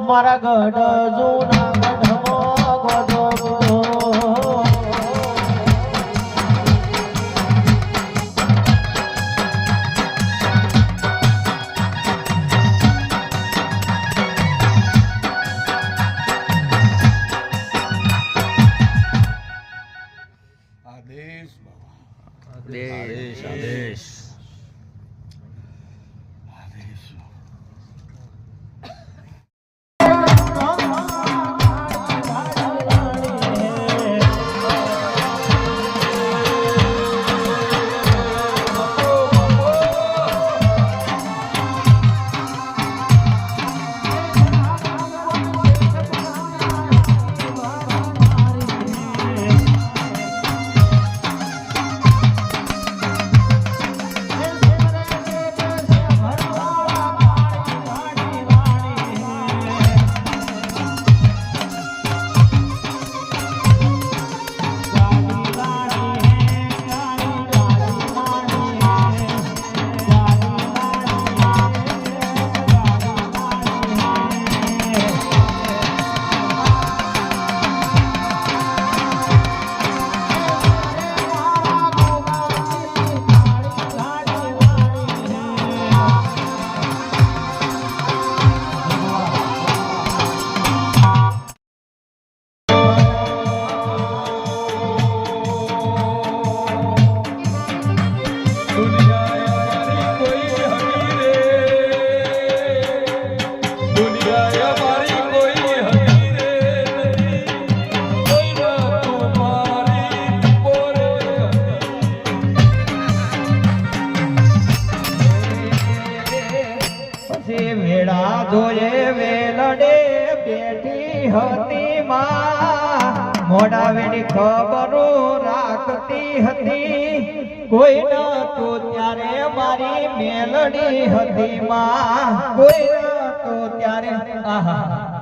મારા ગઢ જૂના ગઢમાં ગોધો આદેશ આદેશ આદેશ મોડા વેડી ખબરો રાખતી હતી કોઈ નતો ત્યારે મારી મેલડી હતી માં કોઈ નતો ત્યારે આહા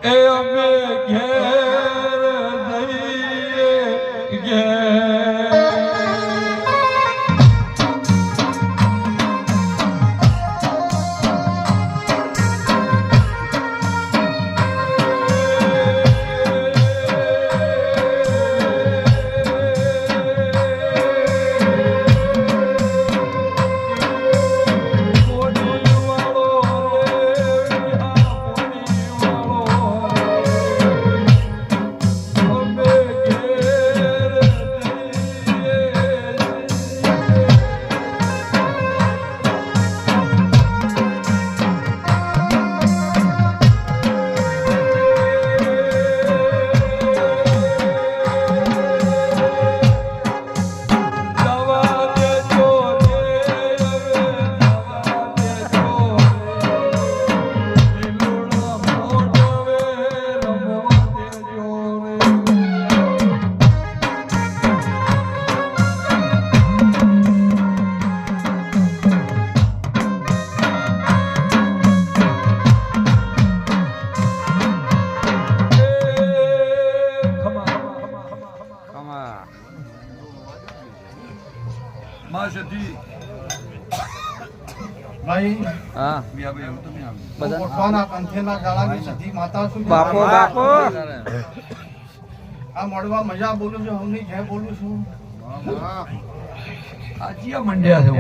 એ અમે ઘેર જઈએ ઘેર ભાઈ હા બધા પોતાના કંઠેના ગાળાની સધી માતા છું બાપો બાપો આ મળવા મજા બોલું છું હમની જય બોલું છું આજીયા મંડ્યા છે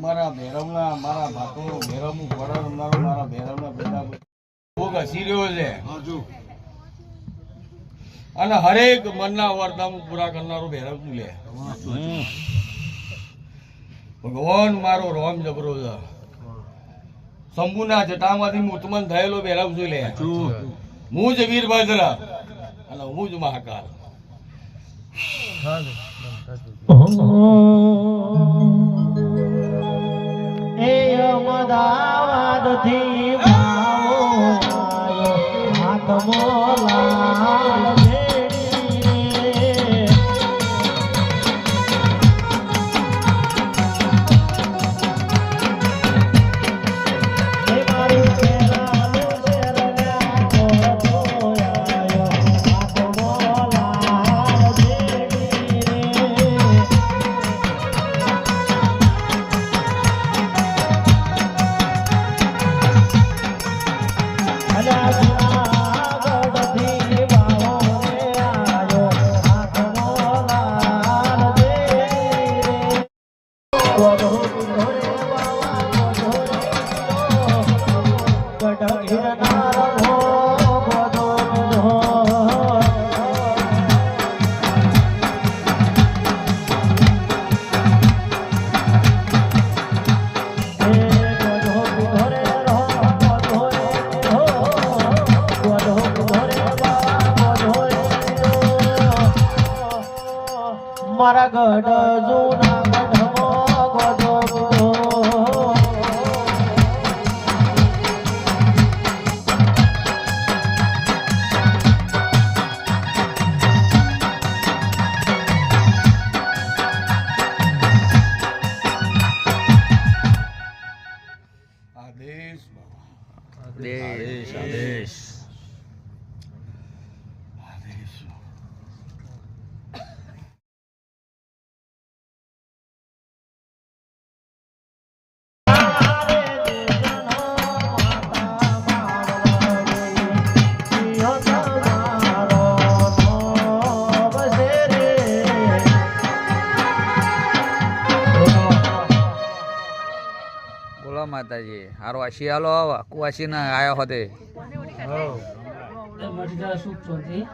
મારા ભેરવના મારા ભાતો ભેરવનું ફળ રમનારો મારા ભેરવના બધા ભોગ હસી રહ્યો છે અને હરેક મનના વરદાન પૂરા કરનારો ભેરવ તું લે ભગવાન મારો રોમ જબરો છે શંભુના જટામાંથી ઉત્પન્ન થયેલો ભેરવ છું લે હું જ વીરભદ્ર અને હું જ મહાકાલ એ અમદાવાદથી ભાવો આત્મો લાલ ભેડી રે મારું શેરાનું શેરન્યા તો આયો આત્મો લાલ ભેડી રે અલા જુનાગઢથી વાવો આદેશ આદેશ આદેશ બોલો માતાજી હારો આશી હાલો કુવાસી ના આયો હોતે મળી જાય સુખ શાંતિ